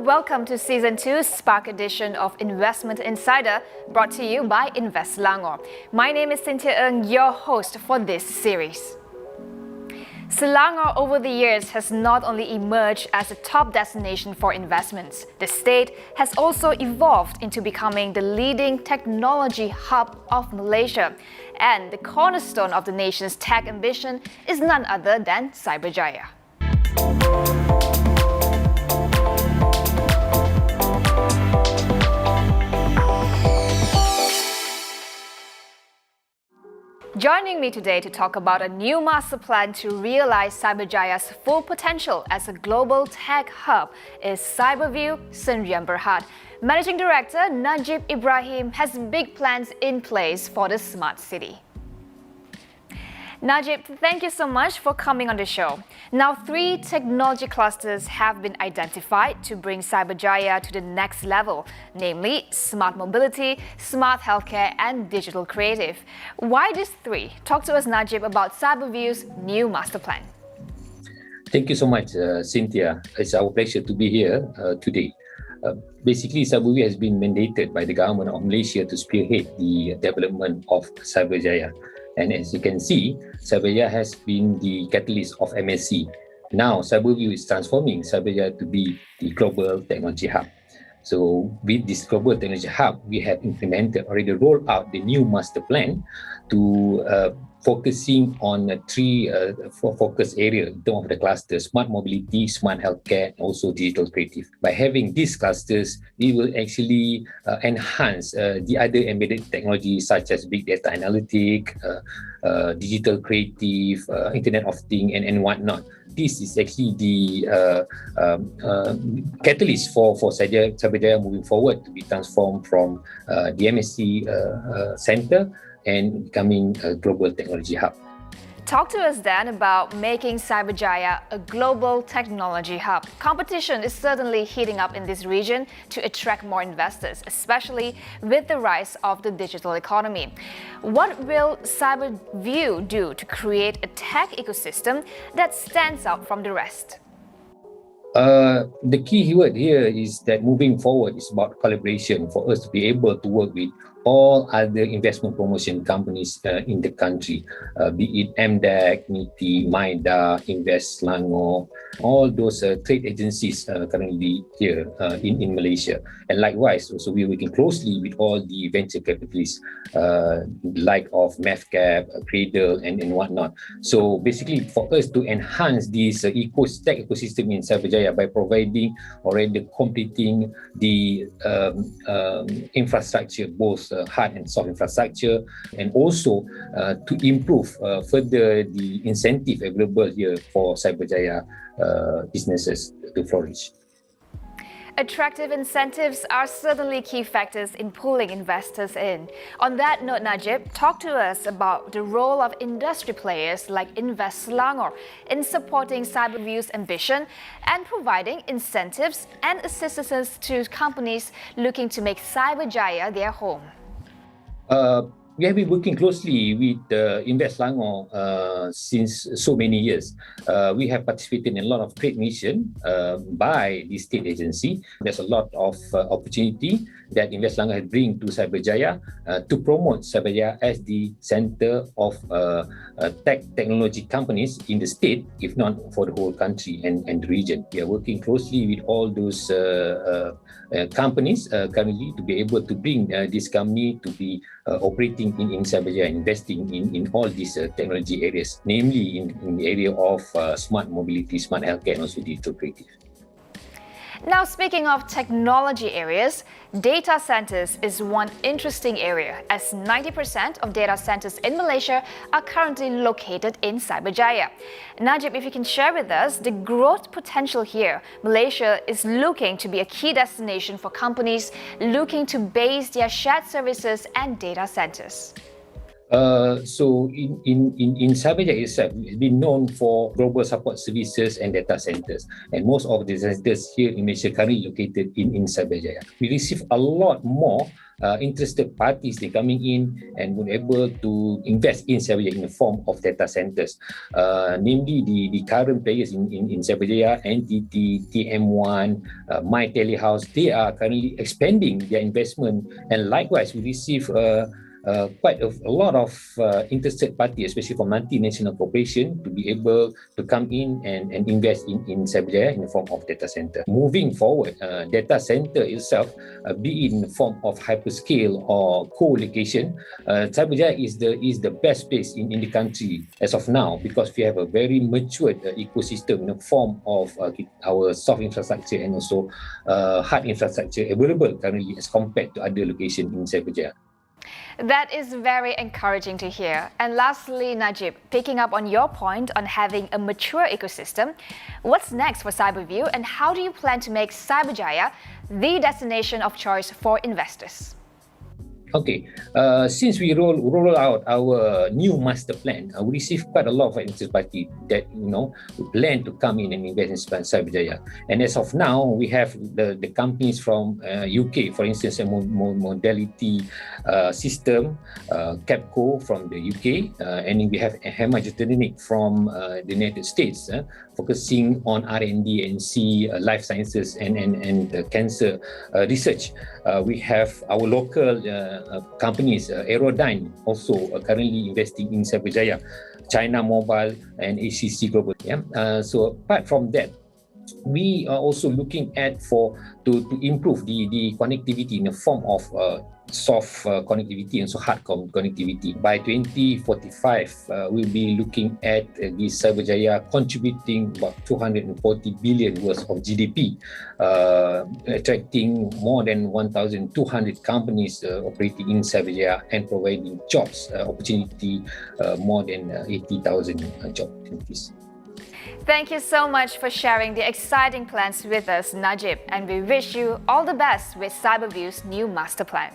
Welcome to Season 2 Spark edition of Investment Insider, brought to you by Invest Selangor. My name is Cynthia Ng, your host for this series. Selangor over the years has not only emerged as a top destination for investments, the state has also evolved into becoming the leading technology hub of Malaysia. And the cornerstone of the nation's tech ambition is none other than Cyberjaya. Joining me today to talk about a new master plan to realize Cyberjaya's full potential as a global tech hub is Cyberview Sendirian Berhad. Managing Director Najib Ibrahim has big plans in place for the smart city. Najib, thank you so much for coming on the show. Now, 3 technology clusters have been identified to bring Cyberjaya to the next level, namely smart mobility, smart healthcare, and digital creative. Why these 3? Talk to us, Najib, about Cyberview's new master plan. Thank you so much, Cynthia. It's our pleasure to be here today. Basically, Cyberview has been mandated by the government of Malaysia to spearhead the development of Cyberjaya. And as you can see, Cyberjaya has been the catalyst of MSC. Now, Cyberview is transforming Cyberjaya to be the global technology hub. So with this global technology hub, we have already rolled out the new master plan to focusing on 3 focus areas in terms of the clusters: smart mobility, smart healthcare, and also digital creative. By having these clusters, we will actually enhance the other embedded technologies such as big data analytic, digital creative, Internet of Things, and whatnot. This is actually the catalyst for Cyberjaya moving forward to be transformed from the MSC center and becoming a global technology hub. Talk to us then about making Cyberjaya a global technology hub. Competition is certainly heating up in this region to attract more investors, especially with the rise of the digital economy. What will Cyberview do to create a tech ecosystem that stands out from the rest? The key keyword here is that moving forward is about collaboration for us to be able to work with all other investment promotion companies in the country, be it MDEC, MITI, MIDA, Invest Selangor, all those trade agencies currently here in Malaysia. And likewise, also we're working closely with all the venture capitalists like of MathCap, Cradle, and whatnot. So basically, for us to enhance this tech ecosystem in Cyberjaya by providing already completing the infrastructure, both hard and soft infrastructure, and also to improve further the incentive available here for Cyberjaya businesses to flourish. Attractive incentives are certainly key factors in pulling investors in. On that note, Najib, talk to us about the role of industry players like Invest Selangor in supporting Cyberview's ambition and providing incentives and assistance to companies looking to make Cyberjaya their home. We have been working closely with Invest Selangor since so many years. We have participated in a lot of trade missions by the state agency. There's a lot of opportunity that Invest Selangor has bring to Cyberjaya to promote Cyberjaya as the center of technology companies in the state, if not for the whole country and the region. We are working closely with all those companies currently to be able to bring this company to be operating in Cyberjaya, investing in all these technology areas, namely in the area of smart mobility, smart healthcare, and also digital creative. Now, speaking of technology areas, data centers is one interesting area, as 90% of data centers in Malaysia are currently located in Cyberjaya. Najib, if you can share with us the growth potential here. Malaysia is looking to be a key destination for companies looking to base their shared services and data centers. In Cyberjaya itself, it's been known for global support services and data centers. And most of the centers here in Malaysia currently located in Cyberjaya. We receive a lot more interested parties they coming in and were able to invest in Cyberjaya in the form of data centers. Namely, the current players in Cyberjaya, NTT, TM1, My Telehouse, they are currently expanding their investment. And likewise, we receive quite a lot of interested parties, especially from multinational corporation, to be able to come in and invest in Cyberjaya in the form of data center. Moving forward, data center itself, be it in the form of hyperscale or co-location, Cyberjaya is the best place in the country as of now, because we have a very matured ecosystem in the form of our soft infrastructure and also hard infrastructure available currently as compared to other locations in Cyberjaya. That is very encouraging to hear. And lastly, Najib, picking up on your point on having a mature ecosystem, what's next for Cyberview and how do you plan to make Cyberjaya the destination of choice for investors? Okay, since we roll out our new master plan, we receive quite a lot of interested party that plan to come in and invest in Cyberjaya. And as of now, we have the companies from UK, for instance, a modality system, Capco from the UK, and we have Hemagetronic from the United States, focusing on R&D and life sciences and cancer research. We have our local companies, Aerodyne, also currently investing in Cyberjaya, China Mobile, and ACC Global. So apart from that, we are also looking at to improve the connectivity in the form of soft connectivity and so hard connectivity. By 2045, we'll be looking at the Cyberjaya contributing about 240 billion worth of GDP, attracting more than 1,200 companies operating in Cyberjaya and providing jobs opportunity, more than 80,000 job opportunities. Thank you so much for sharing the exciting plans with us, Najib, and we wish you all the best with Cyberview's new master plan.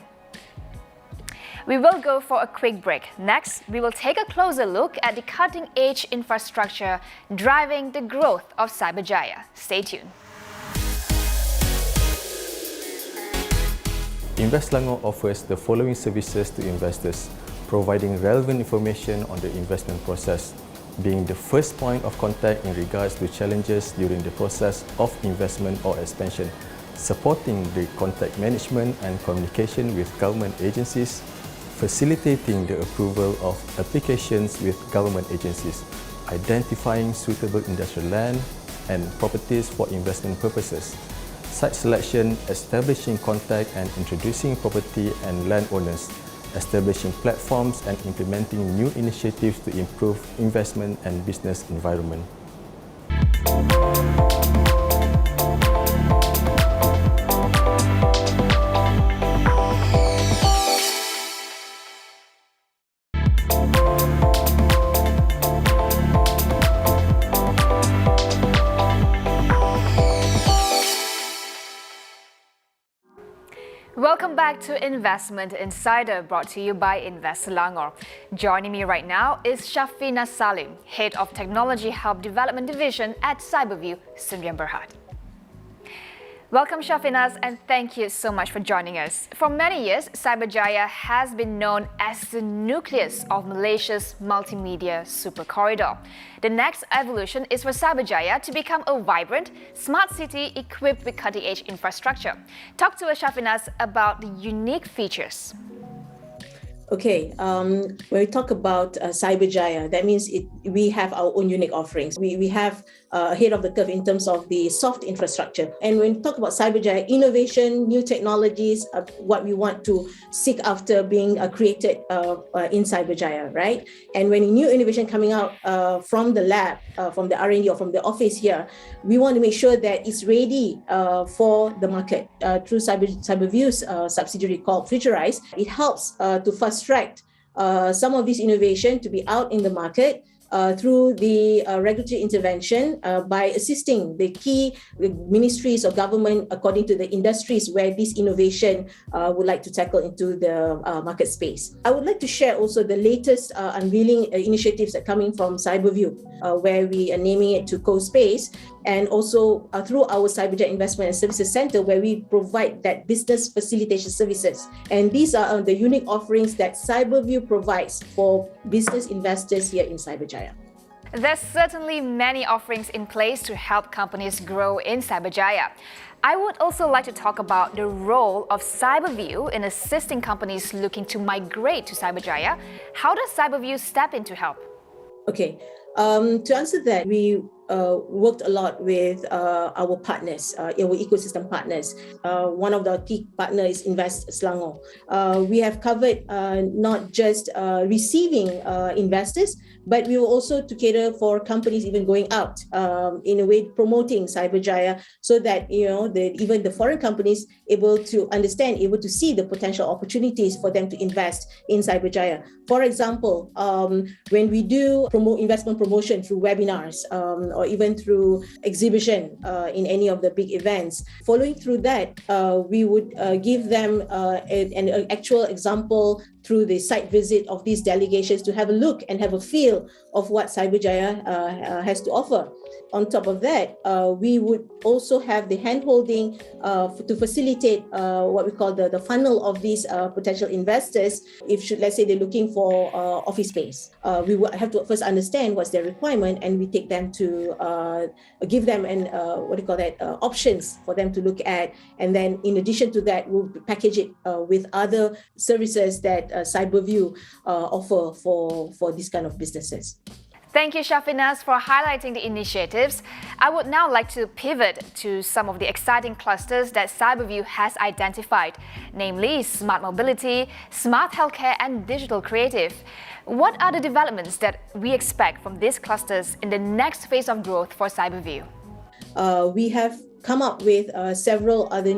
We will go for a quick break. Next, we will take a closer look at the cutting-edge infrastructure driving the growth of Cyberjaya. Stay tuned. Invest Selangor offers the following services to investors, providing relevant information on the investment process, being the first point of contact in regards to challenges during the process of investment or expansion, supporting the contact management and communication with government agencies, facilitating the approval of applications with government agencies, identifying suitable industrial land and properties for investment purposes, site selection, establishing contact and introducing property and landowners, establishing platforms and implementing new initiatives to improve investment and business environment. Welcome back to Investment Insider, brought to you by Invest Selangor. Joining me right now is Shafina Salim, Head of Technology Hub Development Division at Cyberview, Sdn Bhd. Welcome, Shafinas, and thank you so much for joining us. For many years, Cyberjaya has been known as the nucleus of Malaysia's multimedia super corridor. The next evolution is for Cyberjaya to become a vibrant, smart city equipped with cutting-edge infrastructure. Talk to us, Shafinas, about the unique features. Okay, when we talk about Cyberjaya, that means we have our own unique offerings. We have ahead of the curve in terms of the soft infrastructure. And when we talk about Cyberjaya, innovation, new technologies, what we want to seek after being created in Cyberjaya, right? And when a new innovation coming out from the lab, from the R&D or from the office here, we want to make sure that it's ready for the market. Through Cyberview's subsidiary called Futurize, it helps to fast track some of this innovation to be out in the market through the regulatory intervention by assisting the key ministries or government according to the industries where this innovation would like to tackle into the market space. I would like to share also the latest unveiling initiatives that are coming from Cyberview, where we are naming it to co-space, and also through our Cyberjaya Investment and Services Center, where we provide that business facilitation services. And these are the unique offerings that Cyberview provides for business investors here in Cyberjaya. There's certainly many offerings in place to help companies grow in Cyberjaya. I would also like to talk about the role of Cyberview in assisting companies looking to migrate to Cyberjaya. How does Cyberview step in to help? Okay, to answer that, we worked a lot with our partners, our ecosystem partners. One of the key partners is Invest Selangor. We have covered not just receiving investors, but we were also to cater for companies even going out, in a way promoting Cyberjaya, so that even the foreign companies able to understand, able to see the potential opportunities for them to invest in Cyberjaya. For example, when we do investment promotion through webinars, or even through exhibition in any of the big events. Following through that, we would give them an actual example through the site visit of these delegations to have a look and have a feel of what Cyberjaya has to offer. On top of that, we would also have the hand-holding to facilitate what we call the funnel of these potential investors. Let's say they're looking for office space, we would have to first understand what's their requirement, and we take them to give them options for them to look at. And then in addition to that, we'll package it with other services that Cyberview offer for these kind of businesses. Thank you, Shafinas, for highlighting the initiatives. I would now like to pivot to some of the exciting clusters that Cyberview has identified, namely smart mobility, smart healthcare, and digital creative. What are the developments that we expect from these clusters in the next phase of growth for Cyberview? We have come up with several other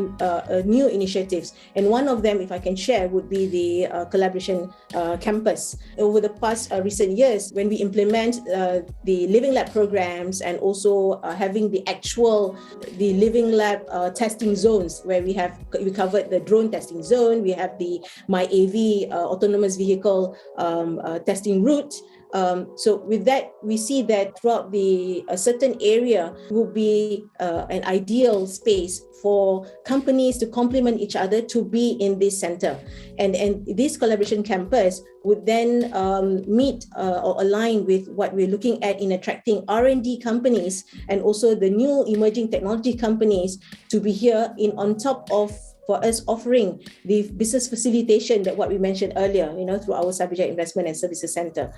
new initiatives, and one of them, if I can share, would be the collaboration campus. Over the past recent years, when we implement the Living Lab programs, and also having the Living Lab testing zones, where we covered the drone testing zone, we have the MyAV autonomous vehicle testing route. So with that, we see that throughout a certain area will be an ideal space for companies to complement each other to be in this center. And this collaboration campus would then meet or align with what we're looking at in attracting R&D companies and also the new emerging technology companies to be here on top of, for us, offering the business facilitation that what we mentioned earlier, through our Cyberjaya Investment and Services Center.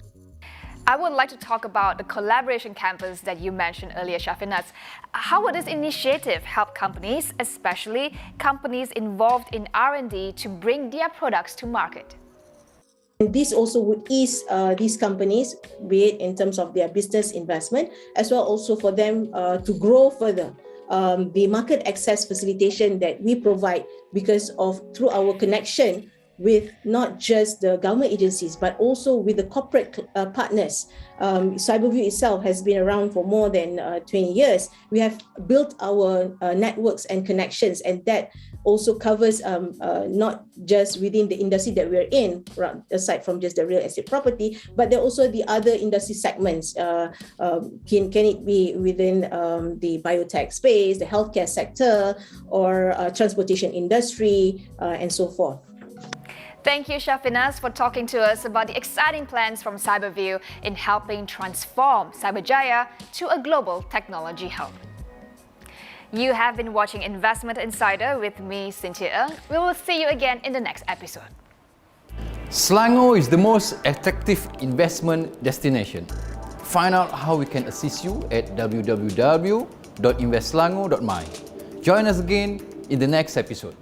I would like to talk about the collaboration campus that you mentioned earlier, Shafinas. How would this initiative help companies, especially companies involved in R&D, to bring their products to market? This also would ease these companies, be it in terms of their business investment, as well also for them to grow further. The market access facilitation that we provide through our connection with not just the government agencies, but also with the corporate partners. Cyberview itself has been around for more than 20 years. We have built our networks and connections, and that also covers not just within the industry that we're in, aside from just the real estate property, but there are also the other industry segments. Can it be within the biotech space, the healthcare sector, or transportation industry, and so forth. Thank you, Shafinas, for talking to us about the exciting plans from Cyberview in helping transform Cyberjaya to a global technology hub. You have been watching Investment Insider with me, Cynthia Ng. We will see you again in the next episode. Selangor is the most attractive investment destination. Find out how we can assist you at www.investselangor.my. Join us again in the next episode.